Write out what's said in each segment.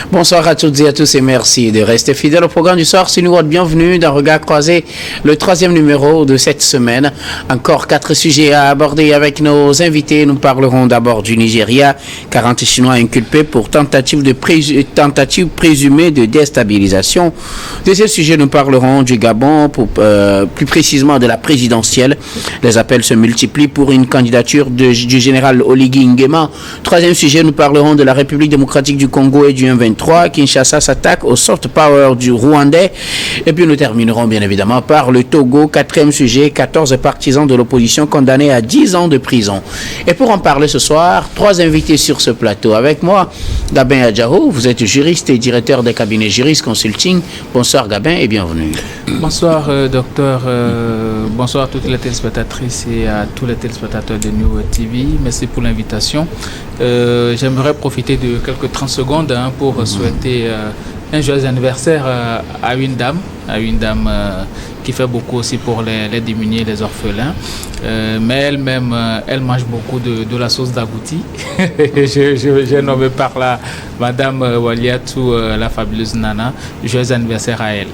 Bonsoir à toutes et à tous et merci de rester fidèles au programme du soir. C'est nous, bienvenue dans Regard Croisé, le 3e numéro de cette semaine. Encore 4 sujets à aborder avec nos invités. Nous parlerons d'abord du Nigeria, 40 Chinois inculpés pour tentative présumée de déstabilisation. Deuxième sujet, nous parlerons du Gabon, plus précisément de la présidentielle. Les appels se multiplient pour une candidature du général Oligui Nguema. Troisième sujet, nous parlerons de la République démocratique du Congo et du M23. Kinshasa s'attaque au soft power du Rwandais. Et puis nous terminerons bien évidemment par le Togo. Quatrième sujet, 14 partisans de l'opposition condamnés à 10 ans de prison. Et pour en parler ce soir, 3 invités sur ce plateau. Avec moi, Gabin Adjaro, vous êtes juriste et directeur des cabinets Juris Consulting. Bonsoir Gabin et bienvenue. Bonsoir docteur, bonsoir à toutes les téléspectatrices et à tous les téléspectateurs de New TV. Merci pour l'invitation. J'aimerais profiter de quelques 30 secondes pour souhaiter un joyeux anniversaire à une dame qui fait beaucoup aussi pour les démunis et les orphelins. Mais elle-même, elle mange beaucoup de la sauce d'agouti. J'ai nommé par là Madame Waliatou, la fabuleuse Nana. Joyeux anniversaire à elle.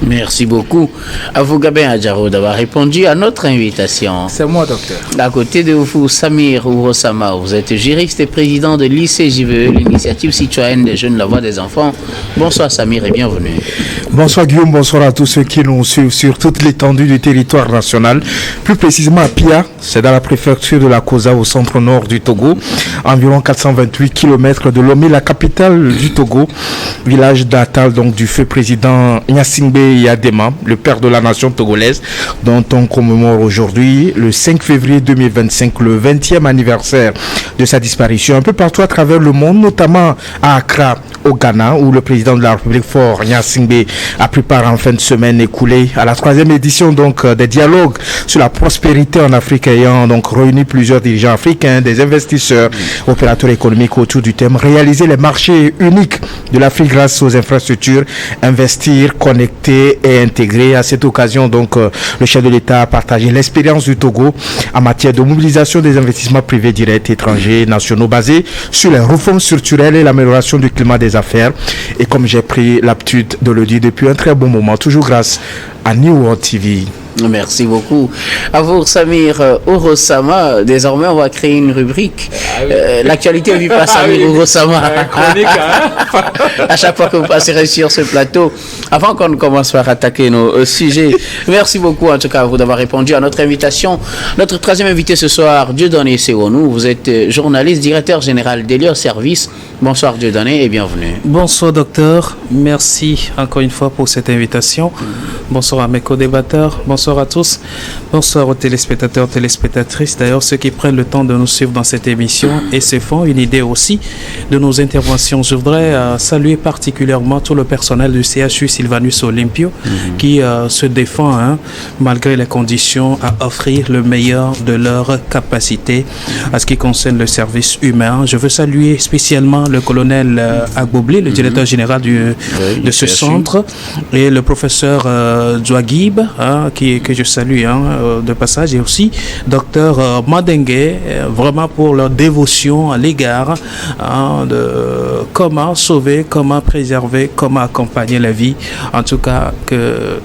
Merci beaucoup à vous, Gabin Adjaro, d'avoir répondu à notre invitation. C'est moi, docteur. À côté de vous, Samir Ourosama, vous êtes juriste et président de l'ICJVE, l'initiative citoyenne des jeunes La Voix des enfants. Bonsoir Samir et bienvenue. Bonsoir Guillaume, bonsoir à tous ceux qui nous suivent sur toute l'étendue du territoire national, plus précisément à Pia, c'est dans la préfecture de la Kosa au centre-nord du Togo, environ 428 km de Lomé, la capitale du Togo, village natal donc du feu président Gnassingbé Yadema, le père de la nation togolaise, dont on commémore aujourd'hui le 5 février 2025, le 20e anniversaire de sa disparition, un peu partout à travers le monde, notamment à Accra, au Ghana, où le président de la République fort Gnassingbé a pris part en fin de semaine écoulée à la 3e édition donc des dialogues sur la prospérité en Afrique, ayant donc réuni plusieurs dirigeants africains, des investisseurs, opérateurs économiques autour du thème réaliser les marchés uniques de l'Afrique grâce aux infrastructures, investir, connecter et intégrer. À cette occasion donc le chef de l'État a partagé l'expérience du Togo en matière de mobilisation des investissements privés directs étrangers nationaux basés sur les réformes structurelles et l'amélioration du climat des affaires. Et comme j'ai pris l'habitude de le dire depuis un très bon moment, toujours grâce à New TV. Merci beaucoup. À vous, Samir Ourosama. Désormais, on va créer une rubrique. L'actualité vue par Samir Ourosama. À chaque fois que vous passerez sur ce plateau, avant qu'on commence par attaquer nos sujets. Merci beaucoup, en tout cas, à vous d'avoir répondu à notre invitation. Notre 3e invité ce soir, Dieudonné Sewonou. Vous êtes journaliste, directeur général d'Elios Service. Bonsoir, Dieudonné, et bienvenue. Bonsoir, docteur. Merci encore une fois pour cette invitation. Bonsoir à mes co-débatteurs. Bonsoir à tous. Bonsoir aux téléspectateurs, téléspectatrices. D'ailleurs, ceux qui prennent le temps de nous suivre dans cette émission et se font une idée aussi de nos interventions. Je voudrais saluer particulièrement tout le personnel du CHU Sylvanus Olympio qui se défend, malgré les conditions, à offrir le meilleur de leur capacité à ce qui concerne le service humain. Je veux saluer spécialement le colonel Agboblé, le directeur général de ce centre, et le professeur Djouagib, que je salue de passage, et aussi docteur Madengue, vraiment pour leur dévotion à l'égard de comment sauver, comment préserver, comment accompagner la vie. En tout cas, que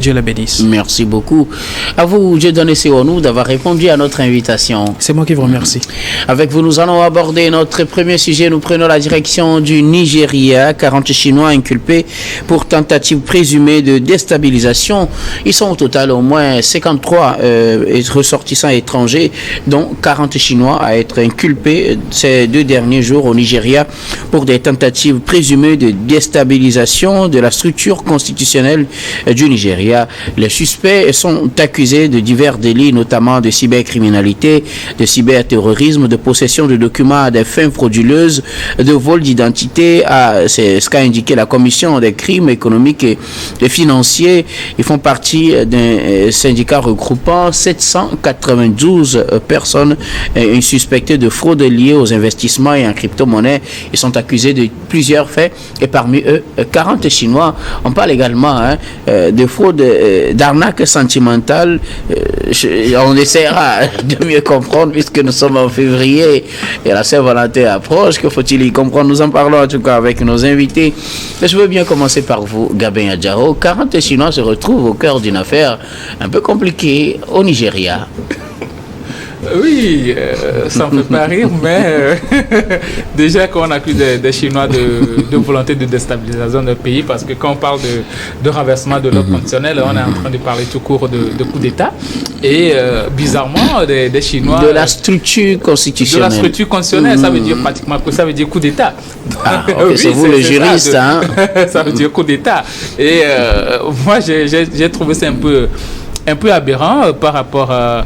Dieu la bénisse. Merci beaucoup. À vous, Dieudonné Sewonou, d'avoir répondu à notre invitation. C'est moi qui vous remercie. Avec vous, nous allons aborder notre premier sujet. Nous prenons la direction du Nigeria. 40 Chinois inculpés pour tentative présumée de déstabilisation. Ils sont au total au moins 53 ressortissants étrangers, dont 40 Chinois à être inculpés ces 2 derniers jours au Nigeria pour des tentatives présumées de déstabilisation de la structure constitutionnelle du Nigeria. Les suspects sont accusés de divers délits, notamment de cybercriminalité, de cyberterrorisme, de possession de documents à des fins frauduleuses, de vol d'identité. C'est ce qu'a indiqué la commission des crimes économiques et financiers. Ils font partie d'un syndicat regroupant 792 personnes suspectées de fraude liée aux investissements et en crypto-monnaie. Ils sont accusés de plusieurs faits et parmi eux, 40 Chinois. On parle également de fraude d'arnaque sentimentale, on essaiera de mieux comprendre puisque nous sommes en février et la Saint-Valentin approche. Que faut-il y comprendre? Nous en parlons en tout cas avec nos invités. Je veux bien commencer par vous, Gabin Adjaro. 40 Chinois se retrouvent au cœur d'une affaire un peu compliquée au Nigeria. Oui, ça me fait pas rire, mais déjà qu'on accuse des Chinois de volonté de déstabilisation d'un pays, parce que quand on parle de renversement de l'ordre constitutionnel, on est en train de parler tout court de coup d'État. Et bizarrement, des Chinois... De la structure constitutionnelle. De la structure constitutionnelle, ça veut dire pratiquement que ça veut dire coup d'État. Ah, okay, oui, c'est vous le juriste, hein. Ça veut dire coup d'État. Et moi, j'ai trouvé ça un peu aberrant par rapport à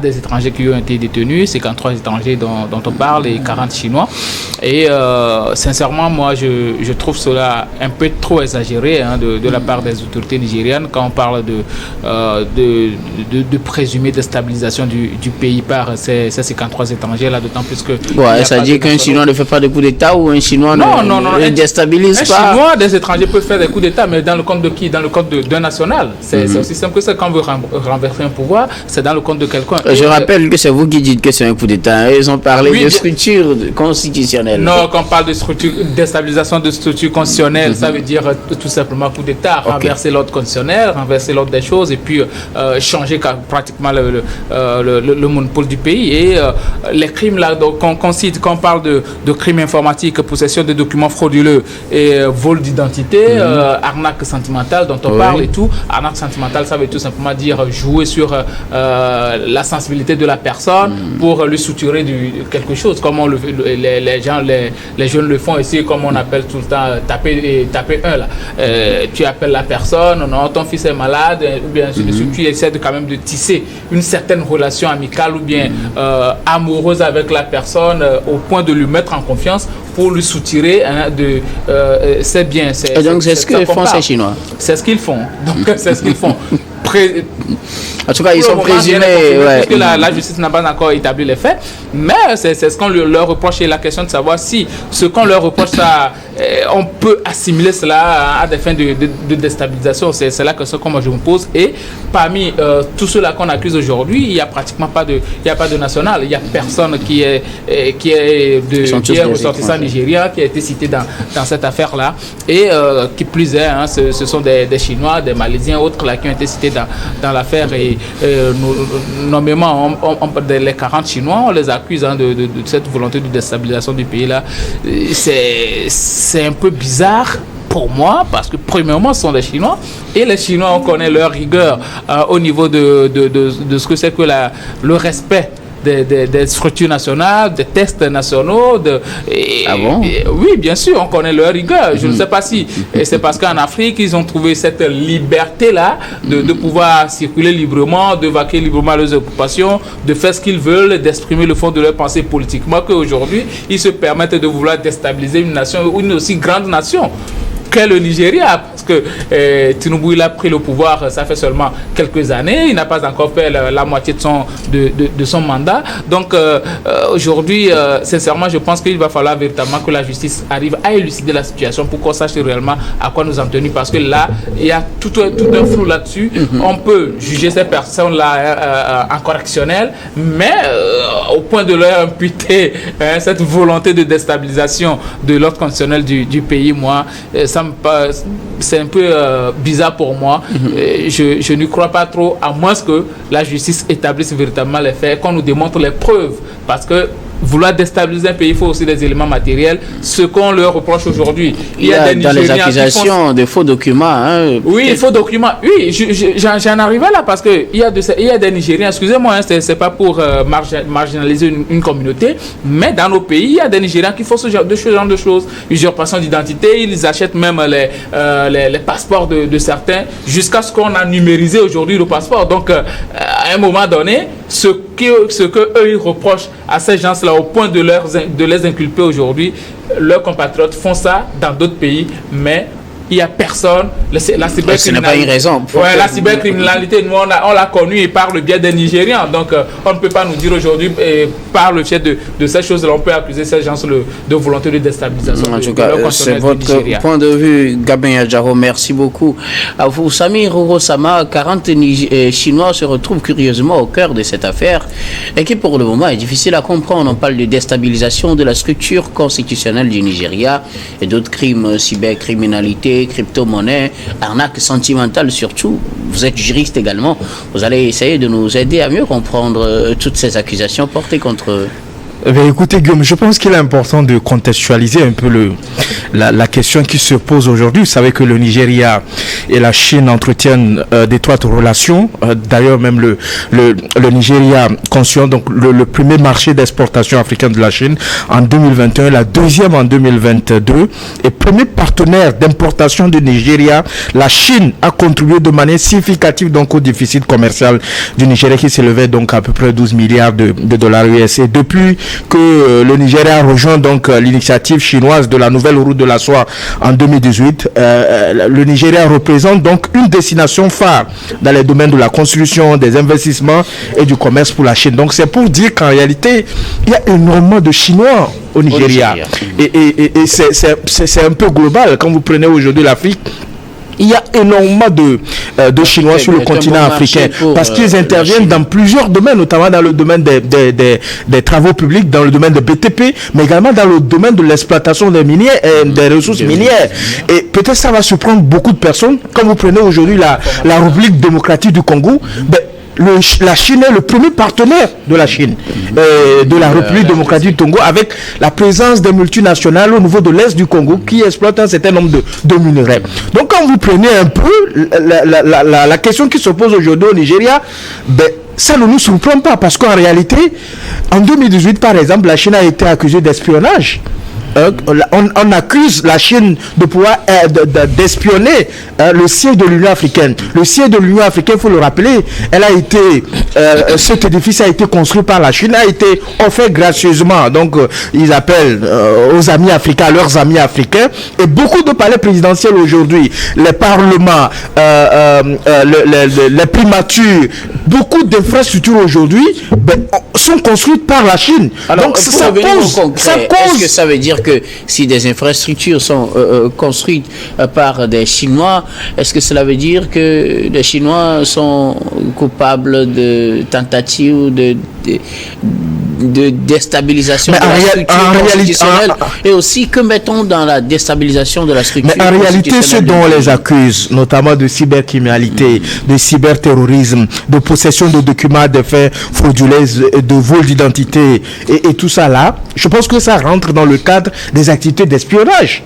des étrangers qui ont été détenus, 53 étrangers dont on parle et 40 Chinois. Et sincèrement, moi, je trouve cela un peu trop exagéré de la part des autorités nigériennes quand on parle de présumée déstabilisation du pays par ces 53 étrangers-là, d'autant plus que... Ouais, ça dit qu'un Chinois ne fait pas de coup d'État ou un Chinois ne déstabilise pas. Un Chinois, des étrangers peuvent faire des coups d'État, mais dans le compte de qui? Dans le compte d'un national. C'est aussi simple que ça. Quand on veut renverser un pouvoir, c'est dans le compte de quelqu'un. Je rappelle que c'est vous qui dites que c'est un coup d'État. Ils ont parlé de structure constitutionnelle. Non, quand on parle de structure, déstabilisation de structure constitutionnelle, ça veut dire tout simplement coup d'État, renverser l'ordre constitutionnel, renverser l'ordre des choses et puis changer pratiquement le monopole du pays. Et les crimes là, qu'on cite, quand on parle de crimes informatiques, possession de documents frauduleux et vol d'identité, arnaque sentimentale dont on parle et tout. Arnaque sentimentale, ça veut tout simplement dire jouer sur la sensibilité de la personne pour lui soutirer quelque chose, comme les jeunes le font ici, comme on appelle tout le temps taper un là. Tu appelles la personne, non, ton fils est malade, ou bien tu essaies quand même de tisser une certaine relation amicale ou bien amoureuse avec la personne au point de lui mettre en confiance pour lui soutirer de ses biens. Et donc c'est ce que font ces Chinois. C'est ce qu'ils font. Donc c'est ce qu'ils font. En tout cas, ils sont présumés. Parce que la justice n'a pas encore établi les faits, mais c'est ce qu'on leur reproche et la question de savoir si ce qu'on leur reproche, on peut assimiler cela à des fins de déstabilisation. C'est là que moi je me pose. Et parmi tous ceux-là qu'on accuse aujourd'hui, il n'y a pratiquement pas de national. Il n'y a personne qui est ressortissant nigérien qui a été cité dans cette affaire-là. Et qui plus est, ce sont des Chinois, des Malaisiens, autres là qui ont été cités dans l'affaire. Et nommément, les 40 Chinois, on les accuse de cette volonté de déstabilisation du pays-là. C'est un peu bizarre pour moi, parce que premièrement, ce sont des Chinois, et les Chinois, on connaît leur rigueur au niveau de ce que c'est que le respect des structures nationales, des tests nationaux. Ah bon? Oui, bien sûr, on connaît leur rigueur. Je ne sais pas si c'est parce qu'en Afrique, ils ont trouvé cette liberté-là de pouvoir circuler librement, de vaquer librement leurs occupations, de faire ce qu'ils veulent, d'exprimer le fond de leur pensée politiquement, qu'aujourd'hui, ils se permettent de vouloir déstabiliser une nation, une aussi grande nation qu'est le Nigeria, parce que Tinubu il a pris le pouvoir, ça fait seulement quelques années, il n'a pas encore fait la moitié de son mandat. Donc aujourd'hui, sincèrement, je pense qu'il va falloir véritablement que la justice arrive à élucider la situation pour qu'on sache réellement à quoi nous en tenir, parce que là, il y a tout un flou là-dessus. On peut juger ces personnes-là en correctionnel, mais au point de leur imputer cette volonté de déstabilisation de l'ordre constitutionnel du pays, moi, c'est un peu bizarre pour moi. Je n'y crois pas trop, à moins que la justice établisse véritablement les faits, qu'on nous démontre les preuves, parce que vouloir déstabiliser un pays, il faut aussi des éléments matériels, ce qu'on leur reproche aujourd'hui. Il y a des dans les accusations de faux documents. Oui, faux documents. Oui, j'en arrivais là parce que il y a des Nigériens, excusez-moi, c'est pas pour marginaliser une communauté, mais dans nos pays, il y a des Nigériens qui font ce genre de choses. Usurpation d'identité, ils achètent même les passeports de certains, jusqu'à ce qu'on a numérisé aujourd'hui le passeport. Donc, à un moment donné, ce que eux ils reprochent à ces gens-là au point de les inculper aujourd'hui, leurs compatriotes font ça dans d'autres pays, mais il n'y a personne. La cybercriminalité, ce n'est pas une raison. La cybercriminalité, nous, on l'a connue et par le biais des Nigérians. Donc, on ne peut pas nous dire aujourd'hui, par le fait de ces choses-là, on peut accuser ces gens de volonté de déstabilisation. En tout cas, c'est votre point de vue, Gabin Yadjaro. Merci beaucoup. À vous, Samir Urosama, 40 Chinois se retrouvent curieusement au cœur de cette affaire et qui, pour le moment, est difficile à comprendre. On parle de déstabilisation de la structure constitutionnelle du Nigeria et d'autres crimes, cybercriminalité, crypto-monnaie, arnaque sentimentale surtout. Vous êtes juriste également. Vous allez essayer de nous aider à mieux comprendre toutes ces accusations portées contre eux. Écoutez Guillaume, je pense qu'il est important de contextualiser un peu la question qui se pose aujourd'hui. Vous savez que le Nigeria et la Chine entretiennent d'étroites relations. D'ailleurs, même le Nigeria constitue donc le premier marché d'exportation africaine de la Chine en 2021, la deuxième en 2022. Et premier partenaire d'importation du Nigeria, la Chine a contribué de manière significative donc au déficit commercial du Nigeria qui s'élevait donc à peu près 12 milliards de dollars US. Et depuis que le Nigeria rejoint donc l'initiative chinoise de la nouvelle route de la soie en 2018. Le Nigeria représente donc une destination phare dans les domaines de la construction, des investissements et du commerce pour la Chine. Donc c'est pour dire qu'en réalité, il y a énormément de Chinois au Nigeria. Et c'est un peu global. Quand vous prenez aujourd'hui l'Afrique, il y a énormément de Chinois sur le continent africain parce qu'ils interviennent dans plusieurs domaines, notamment dans le domaine des travaux publics, dans le domaine des BTP, mais également dans le domaine de l'exploitation des minières, des ressources minières. Et peut-être ça va surprendre beaucoup de personnes. Quand vous prenez aujourd'hui la République démocratique du Congo, la Chine est le premier partenaire de la Chine, de la République démocratique du Congo, avec la présence des multinationales au niveau de l'Est du Congo qui exploitent un certain nombre de minerais. Donc quand vous prenez un peu la question qui se pose aujourd'hui au Nigeria, ça ne nous surprend pas parce qu'en réalité, en 2018 par exemple, la Chine a été accusée d'espionnage. On accuse la Chine de pouvoir d'espionner le siège de l'Union africaine. Le siège de l'Union africaine, il faut le rappeler, cet édifice a été construit par la Chine, a été offert gracieusement. Donc, ils appellent aux amis africains, leurs amis africains. Et beaucoup de palais présidentiels aujourd'hui, les parlements, les primatures, beaucoup d'infrastructures aujourd'hui sont construites par la Chine. Alors, donc, ça cause. Est-ce que ça veut dire que si des infrastructures sont construites par des Chinois, est-ce que cela veut dire que les Chinois sont coupables de tentatives de déstabilisation de la structure constitutionnelle et aussi que mettons dans la déstabilisation de la structure constitutionnelle? Mais en réalité, ce dont on les accuse, notamment de cybercriminalité, de cyberterrorisme, de possession de documents à des fins frauduleuses, de vol d'identité et tout ça là, je pense que ça rentre dans le cadre des activités d'espionnage.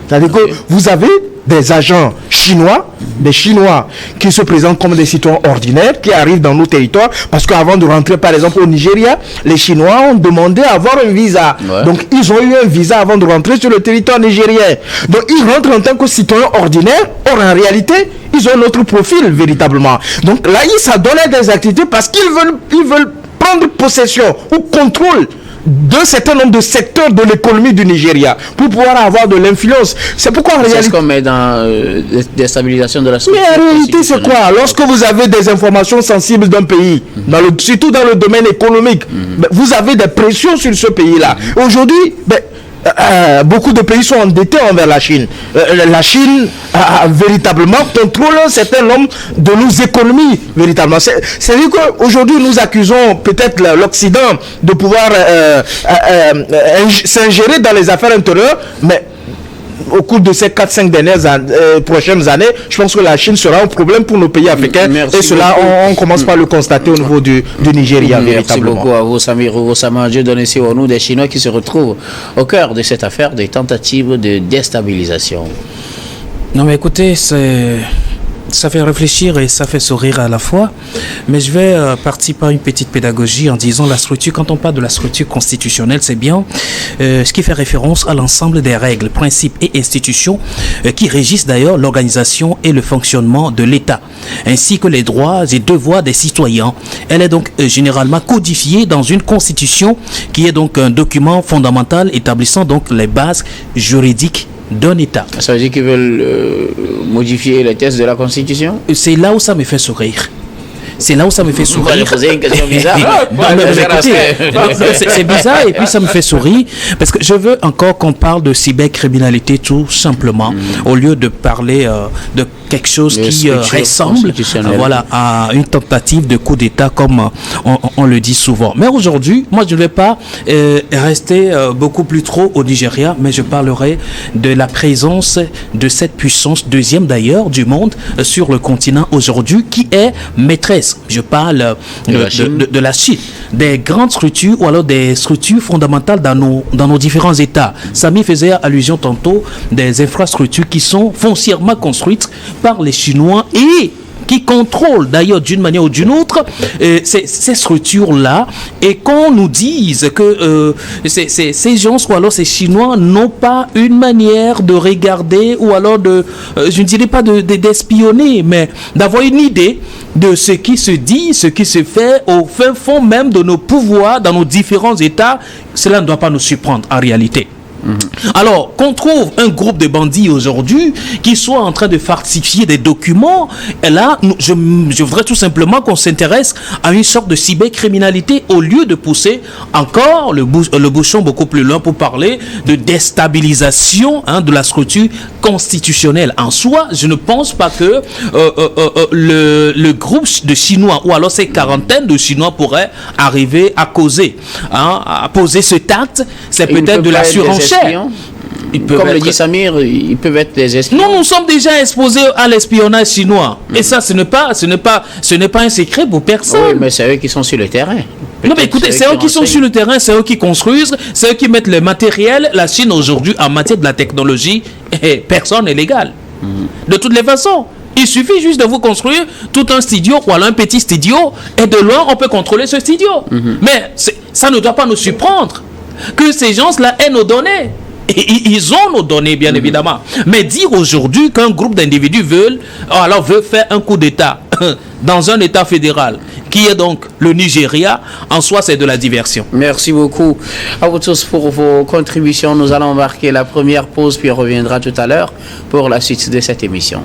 C'est-à-dire que vous avez des agents chinois, des Chinois qui se présentent comme des citoyens ordinaires, qui arrivent dans nos territoires, parce qu'avant de rentrer par exemple au Nigeria, les Chinois ont demandé à avoir un visa. Ouais. Donc ils ont eu un visa avant de rentrer sur le territoire nigérien. Donc ils rentrent en tant que citoyens ordinaires, or en réalité, ils ont notre profil véritablement. Donc là, ça donne des activités parce qu'ils veulent prendre possession ou contrôle d'un certain nombre de secteurs de l'économie du Nigeria pour pouvoir avoir de l'influence. C'est pourquoi en réalité... C'est ce qu'on met dans la déstabilisation de la structure. Mais en réalité, c'est quoi? Lorsque vous avez des informations sensibles d'un pays, surtout dans le domaine économique, vous avez des pressions sur ce pays-là. Aujourd'hui, beaucoup de pays sont endettés envers la Chine. La Chine a véritablement contrôle un certain nombre de nos économies, véritablement. C'est-à-dire qu'aujourd'hui, nous accusons peut-être l'Occident de pouvoir s'ingérer dans les affaires intérieures, mais au cours de ces 4-5 prochaines années, je pense que la Chine sera un problème pour nos pays africains. Merci et cela, on commence par le constater au niveau du Nigeria. Merci beaucoup à vous, Samir Urosama. Dieu donne ici au nous des Chinois qui se retrouvent au cœur de cette affaire des tentatives de déstabilisation. Non mais écoutez, ça fait réfléchir et ça fait sourire à la fois, mais je vais partir par une petite pédagogie en disant la structure, quand on parle de la structure constitutionnelle, c'est bien ce qui fait référence à l'ensemble des règles, principes et institutions qui régissent d'ailleurs l'organisation et le fonctionnement de l'État, ainsi que les droits et devoirs des citoyens. Elle est donc généralement codifiée dans une constitution qui est donc un document fondamental établissant donc les bases juridiques d'un État. Ça veut dire qu'ils veulent modifier les textes de la Constitution? C'est là où ça me fait sourire. C'est là où ça me fait sourire. Vous allez poser une question bizarre. C'est bizarre et puis ça me fait sourire parce que je veux encore qu'on parle de cybercriminalité tout simplement au lieu de parler de quelque chose qui ressemble à une tentative de coup d'État comme on le dit souvent. Mais aujourd'hui, moi je ne vais pas rester beaucoup plus trop au Nigeria, mais je parlerai de la présence de cette puissance, deuxième d'ailleurs du monde sur le continent aujourd'hui, qui est maîtresse. Je parle de la Chine, des grandes structures ou alors des structures fondamentales dans nos différents États. Samy faisait allusion tantôt des infrastructures qui sont foncièrement construites par les Chinois et qui contrôlent d'ailleurs d'une manière ou d'une autre ces structures-là, et qu'on nous dise que ces gens ou alors ces Chinois n'ont pas une manière de regarder ou alors je ne dirais pas d'espionner, mais d'avoir une idée de ce qui se dit, ce qui se fait au fin fond même de nos pouvoirs dans nos différents États. Cela ne doit pas nous surprendre en réalité. Alors, qu'on trouve un groupe de bandits aujourd'hui qui soit en train de falsifier des documents, et là, je voudrais tout simplement qu'on s'intéresse à une sorte de cybercriminalité au lieu de pousser encore le bouchon beaucoup plus loin pour parler de déstabilisation de la structure constitutionnelle. En soi, je ne pense pas que le groupe de Chinois ou alors ces quarantaines de Chinois pourraient arriver à causer, à poser ce acte. C'est peut-être de la surenchère. Comme le dit Samir, ils peuvent être des espions. Nous sommes déjà exposés à l'espionnage chinois. Et ça, ce n'est pas un secret pour personne. Oui, mais c'est eux qui sont sur le terrain. Non, mais écoutez, c'est eux qui sont sur le terrain, c'est eux qui construisent, c'est eux qui mettent le matériel. La Chine aujourd'hui, en matière de la technologie, personne n'est légal. De toutes les façons. Il suffit juste de vous construire tout un studio ou alors un petit studio, et de loin, on peut contrôler ce studio. Mais ça ne doit pas nous surprendre que ces gens-là aient nos données. Et ils ont nos données, bien évidemment. Mais dire aujourd'hui qu'un groupe d'individus veut faire un coup d'État dans un État fédéral, qui est donc le Nigeria, en soi, c'est de la diversion. Merci beaucoup à vous tous pour vos contributions. Nous allons marquer la première pause, puis on reviendra tout à l'heure pour la suite de cette émission.